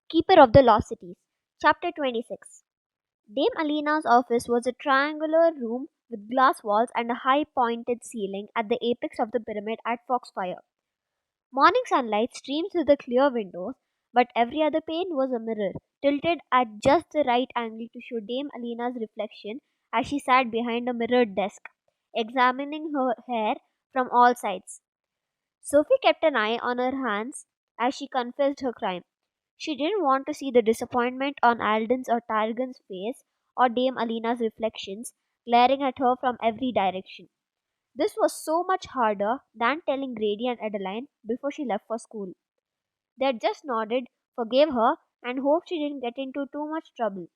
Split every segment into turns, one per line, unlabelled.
Keeper of the Lost Cities. Chapter 26. Dame Alina's office was a triangular room with glass walls and a high pointed ceiling at the apex of the pyramid at Foxfire. Morning sunlight streamed through the clear windows, but every other pane was a mirror, tilted at just the right angle to show Dame Alina's reflection as she sat behind a mirrored desk, examining her hair from all sides. Sophie kept an eye on her hands as she confessed her crime. She didn't want to see the disappointment on Alden's or Targan's face or Dame Alina's reflections glaring at her from every direction. This was so much harder than telling Grady and Adeline before she left for school. They had just nodded, forgave her, and hoped she didn't get into too much trouble.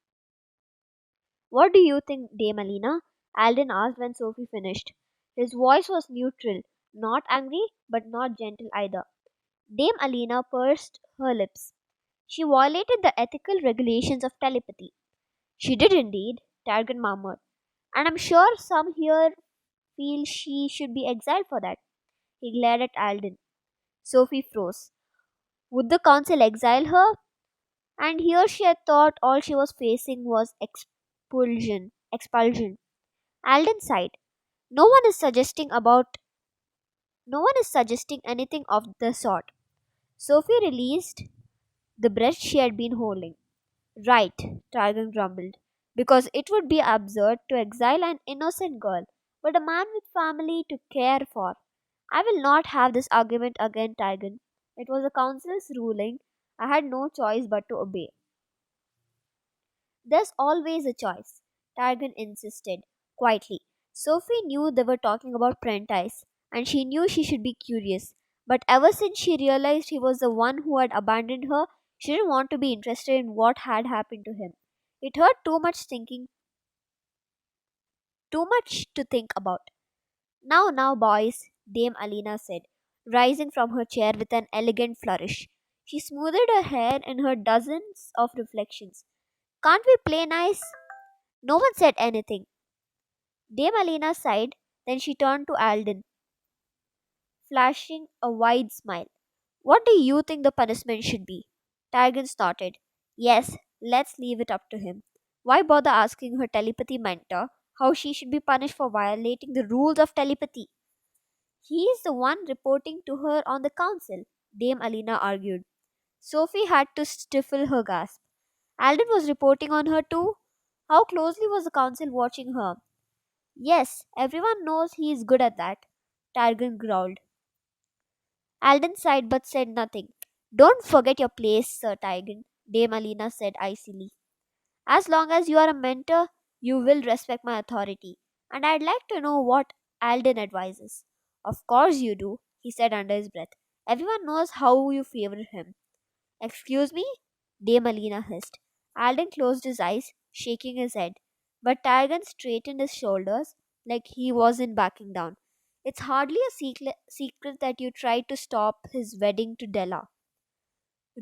What do you think, Dame Alina? Alden asked when Sophie finished. His voice was neutral, not angry, but not gentle either. Dame Alina pursed her lips. She violated the ethical regulations of telepathy. She did indeed, Targan murmured. And I'm sure some here feel she should be exiled for that. He glared at Alden. Sophie froze. Would the council exile her? And here she had thought all she was facing was expulsion. Expulsion. Alden sighed. No one is suggesting about no one is suggesting anything of the sort. Sophie released the breast she had been holding. Right, Targan grumbled, because it would be absurd to exile an innocent girl, but a man with family to care for. I will not have this argument again, Targan. It was the council's ruling. I had no choice but to obey. There's always a choice, Targan insisted, quietly. Sophie knew they were talking about Prentice, and she knew she should be curious. But ever since she realized he was the one who had abandoned her, she didn't want to be interested in what had happened to him. It hurt too much to think about. Now, boys, Dame Alina said, rising from her chair with an elegant flourish. She smoothed her hair in her dozens of reflections. Can't we play nice? No one said anything. Dame Alina sighed, then she turned to Alden, flashing a wide smile. What do you think the punishment should be? Targan snorted. Yes, let's leave it up to him. Why bother asking her telepathy mentor how she should be punished for violating the rules of telepathy? He is the one reporting to her on the council, Dame Alina argued. Sophie had to stifle her gasp. Alden was reporting on her too? How closely was the council watching her? Yes, everyone knows he is good at that, Targan growled. Alden sighed but said nothing. Don't forget your place, Sir Targan, Dame Alina said icily. As long as you are a mentor, you will respect my authority, and I'd like to know what Alden advises. Of course you do, he said under his breath. Everyone knows how you favor him. Excuse me? Dame Alina hissed. Alden closed his eyes, shaking his head, but Targan straightened his shoulders like he wasn't backing down. It's hardly a secret that you tried to stop his wedding to Della.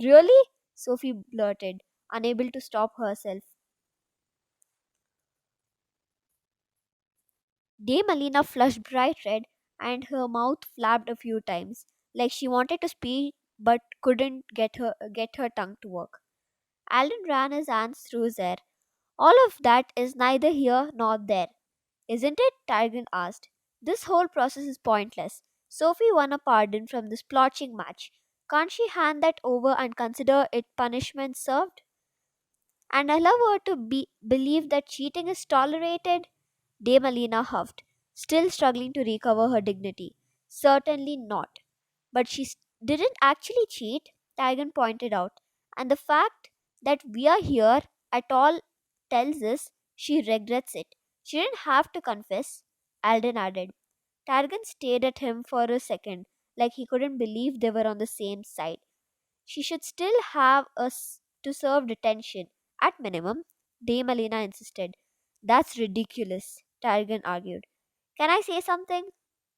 Really? Sophie blurted, unable to stop herself. Dame Alina flushed bright red and her mouth flapped a few times, like she wanted to speak but couldn't get her tongue to work. Alden ran his hands through his hair. All of that is neither here nor there, isn't it? Targan asked. This whole process is pointless. Sophie won a pardon from this plotching match. Can't she hand that over and consider it punishment served? And allow her to believe that cheating is tolerated? Dame Alina huffed, still struggling to recover her dignity. Certainly not. But didn't actually cheat, Tigan pointed out. And the fact that we are here at all tells us she regrets it. She didn't have to confess, Alden added. Targan stared at him for a second, like he couldn't believe they were on the same side. She should still have us to serve detention. At minimum, Dame Alina insisted. That's ridiculous, Targan argued. Can I say something?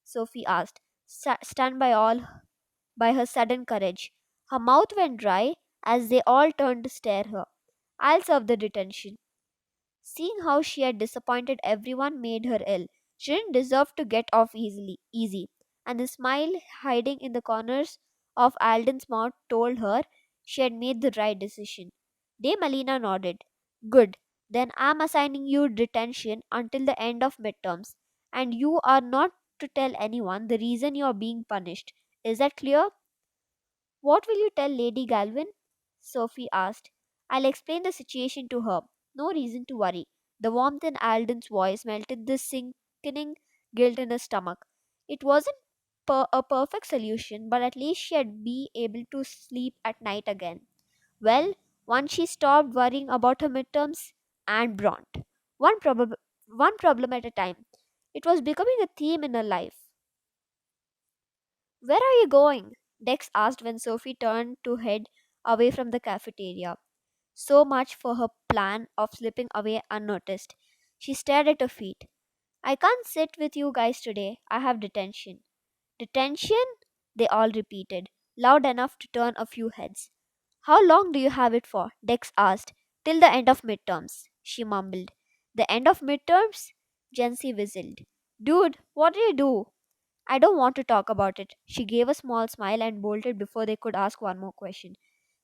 Sophie asked, stunned by her sudden courage. Her mouth went dry as they all turned to stare her. I'll serve the detention. Seeing how she had disappointed everyone made her ill. She didn't deserve to get off easy, and the smile hiding in the corners of Alden's mouth told her she had made the right decision. Dame Alina nodded. Good. Then I'm assigning you detention until the end of midterms, and you are not to tell anyone the reason you are being punished. Is that clear? What will you tell Lady Galvin? Sophie asked. I'll explain the situation to her. No reason to worry. The warmth in Alden's voice melted the sickening guilt in her stomach. It wasn't a perfect solution, but at least she'd be able to sleep at night again. Well, once she stopped worrying about her midterms and Bront. One problem at a time. It was becoming a theme in her life. Where are you going? Dex asked when Sophie turned to head away from the cafeteria. So much for her plan of slipping away unnoticed. She stared at her feet. I can't sit with you guys today. I have detention. Detention? They all repeated, loud enough to turn a few heads. How long do you have it for? Dex asked. Till the end of midterms, she mumbled. The end of midterms? Jancy whistled. Dude, what do you do? I don't want to talk about it. She gave a small smile and bolted before they could ask one more question.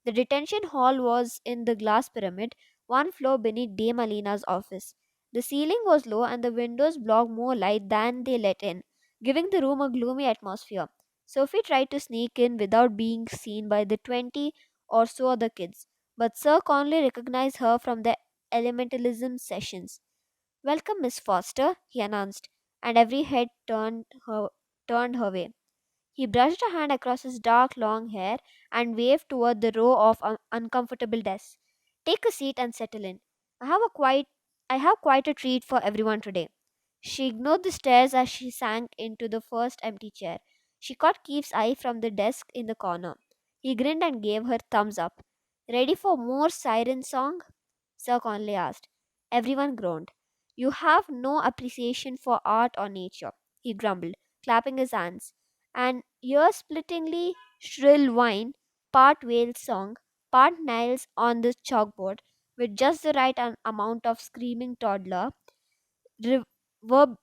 The detention hall was in the glass pyramid, one floor beneath Dame Alina's office. The ceiling was low and the windows blocked more light than they let in, giving the room a gloomy atmosphere. Sophie tried to sneak in without being seen by the 20 or so other kids, but Sir Conley recognized her from the elementalism sessions. Welcome, Miss Foster, he announced, and every head turned her way. He brushed a hand across his dark long hair and waved toward the row of uncomfortable desks. Take a seat and settle in. I have a quite I have quite a treat for everyone today. She ignored the stares as she sank into the first empty chair. She caught Keith's eye from the desk in the corner. He grinned and gave her thumbs up. Ready for more siren song? Sir Conley asked. Everyone groaned. You have no appreciation for art or nature, he grumbled, clapping his hands. An ear splittingly shrill whine, part whale song, part nails on the chalkboard, with just the right amount of screaming toddler, reverb-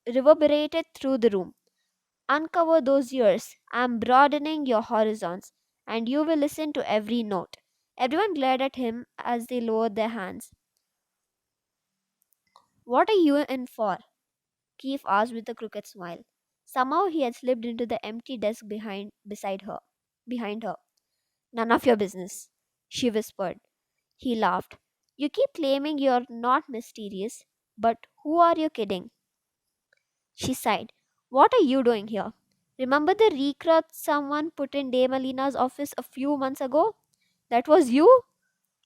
reverberated through the room. Uncover those ears. I'm broadening your horizons, and you will listen to every note. Everyone glared at him as they lowered their hands. What are you in for? Keith asked with a crooked smile. Somehow he had slipped into the empty desk behind her. None of your business, she whispered. He laughed. You keep claiming you're not mysterious, but who are you kidding? She sighed. What are you doing here? Remember the recruit someone put in Dame Alina's office a few months ago? That was you?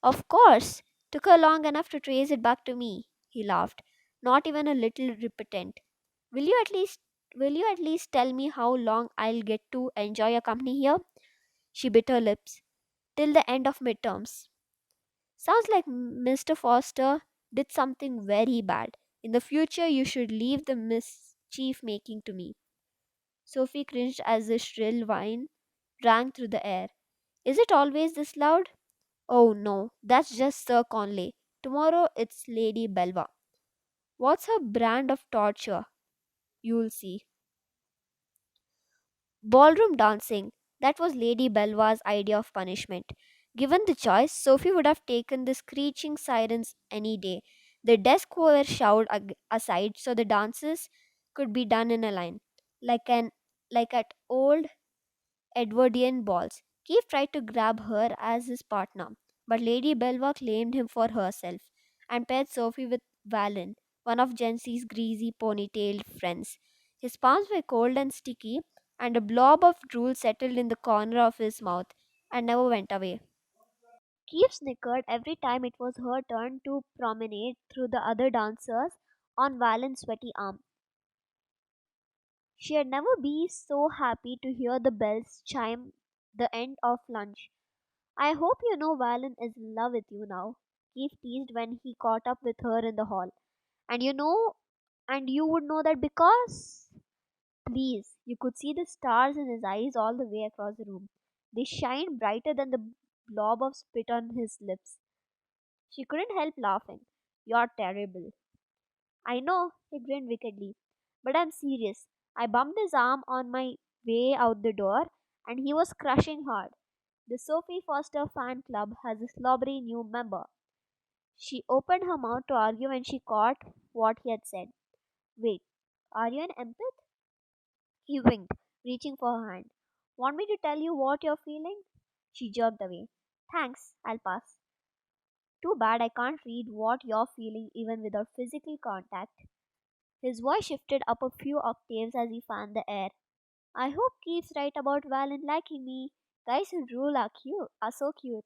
Of course. Took her long enough to trace it back to me. He laughed, not even a little repentant. Will you at least will you at least tell me how long I'll get to enjoy your company here? She bit her lips. Till the end of midterms. Sounds like Mr. Foster did something very bad. In the future you should leave the mischief making to me. Sophie cringed as the shrill whine rang through the air. Is it always this loud? Oh no, that's just Sir Conley. Tomorrow it's Lady Belva. What's her brand of torture? You'll see. Ballroom dancing. That was Lady Belva's idea of punishment. Given the choice, Sophie would have taken the screeching sirens any day. The desks were shoved aside so the dances could be done in a line, like an like at old Edwardian balls. Keith tried to grab her as his partner, but Lady Belva claimed him for herself and paired Sophie with Valen, one of Jency's greasy ponytailed friends. His palms were cold and sticky, and a blob of drool settled in the corner of his mouth and never went away. Keith snickered every time it was her turn to promenade through the other dancers on Valen's sweaty arm. She'd never be so happy to hear the bells chime the end of lunch. I hope you know Valen is in love with you now, Keith teased when he caught up with her in the hall. And and you would know that because. Please, you could see the stars in his eyes all the way across the room. They shined brighter than the blob of spit on his lips. She couldn't help laughing. You're terrible. I know, he grinned wickedly. But I'm serious. I bumped his arm on my way out the door, and he was crushing hard. The Sophie Foster fan club has a slobbery new member. She opened her mouth to argue when she caught what he had said. Wait, are you an empath? He winked, reaching for her hand. Want me to tell you what you're feeling? She jerked away. Thanks, I'll pass. Too bad I can't read what you're feeling even without physical contact. His voice shifted up a few octaves as he fanned the air. I hope Keith's right about Valen liking me. Guys who rule are so cute.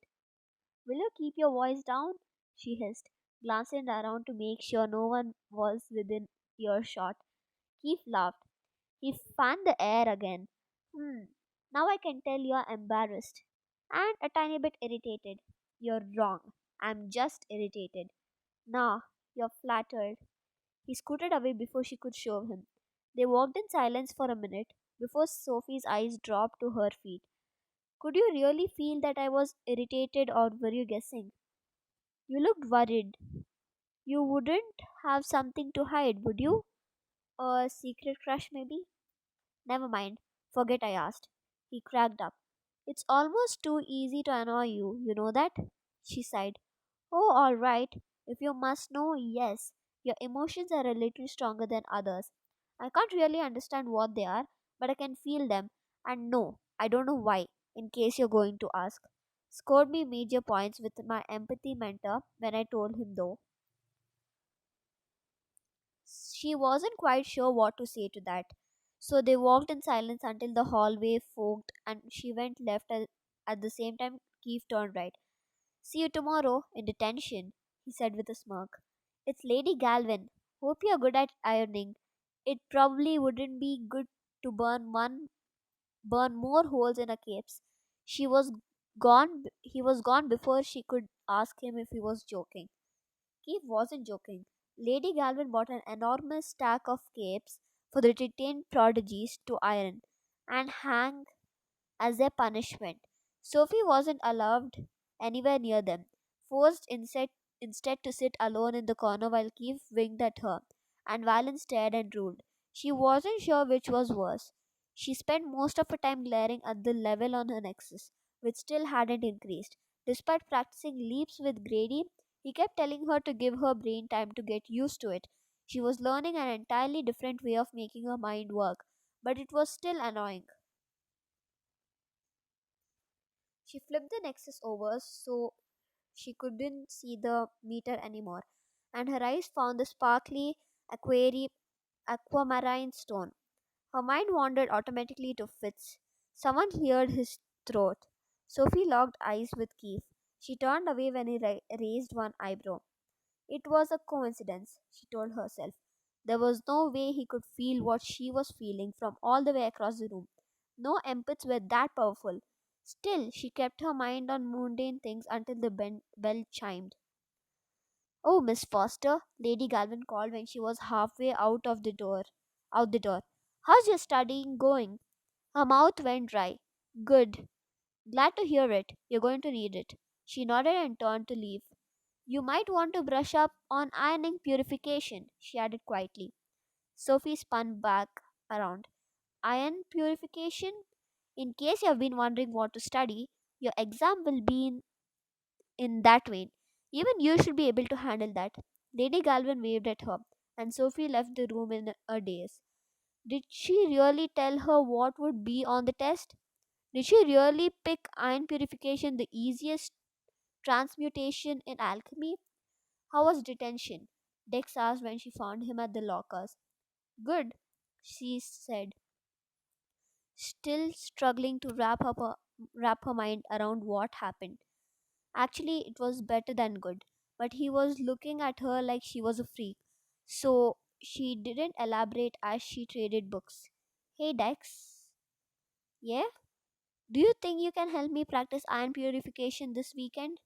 Will you keep your voice down? She hissed, glancing around to make sure no one was within earshot. Keith laughed. He fanned the air again. Hmm, now I can tell you're embarrassed. And a tiny bit irritated. You're wrong. I'm just irritated. Nah, you're flattered. He scooted away before she could shove him. They walked in silence for a minute before Sophie's eyes dropped to her feet. Could you really feel that I was irritated or were you guessing? You looked worried. You wouldn't have something to hide, would you? A secret crush, maybe? Never mind. Forget I asked. He cracked up. It's almost too easy to annoy you, you know that? She sighed. Oh, all right. If you must know, yes. Your emotions are a little stronger than others. I can't really understand what they are, but I can feel them. And no, I don't know why, in case you're going to ask. Scored me major points with my empathy mentor when I told him though. She wasn't quite sure what to say to that. So they walked in silence until the hallway fogged and she went left at the same time Keith turned right. See you tomorrow in detention, he said with a smirk. It's Lady Galvin. Hope you're good at ironing. It probably wouldn't be good to burn more holes in a cape. She was he was gone before she could ask him if he was joking. Keith wasn't joking. Lady Galvin bought an enormous stack of capes for the detained prodigies to iron and hang as their punishment. Sophie wasn't allowed anywhere near them, forced instead to sit alone in the corner while Keith winked at her, and Valen stared and ruled. She wasn't sure which was worse. She spent most of her time glaring at the level on her nexus, which still hadn't increased. Despite practicing leaps with Grady, he kept telling her to give her brain time to get used to it. She was learning an entirely different way of making her mind work, but it was still annoying. She flipped the Nexus over so she couldn't see the meter anymore, and her eyes found the sparkly aquamarine stone. Her mind wandered automatically to Fitz. Someone cleared his throat. Sophie locked eyes with Keith. She turned away when he raised one eyebrow. It was a coincidence, she told herself. There was no way he could feel what she was feeling from all the way across the room. No empaths were that powerful. Still, she kept her mind on mundane things until the bell chimed. Oh, Miss Foster, Lady Galvin called when she was halfway Out the door. How's your studying going? Her mouth went dry. Good. Glad to hear it. You're going to need it. She nodded and turned to leave. You might want to brush up on ironing purification, she added quietly. Sophie spun back around. Iron purification? In case you have been wondering what to study, your exam will be in that vein. Even you should be able to handle that. Lady Galvin waved at her, and Sophie left the room in a daze. Did she really tell her what would be on the test? Did she really pick iron purification the easiest transmutation in alchemy? How was detention? Dex asked when she found him at the lockers. Good, she said, still struggling to wrap her mind around what happened. Actually, it was better than good, but he was looking at her like she was a freak, so she didn't elaborate as she traded books. Hey, Dex. Yeah? Do you think you can help me practice iron purification this weekend?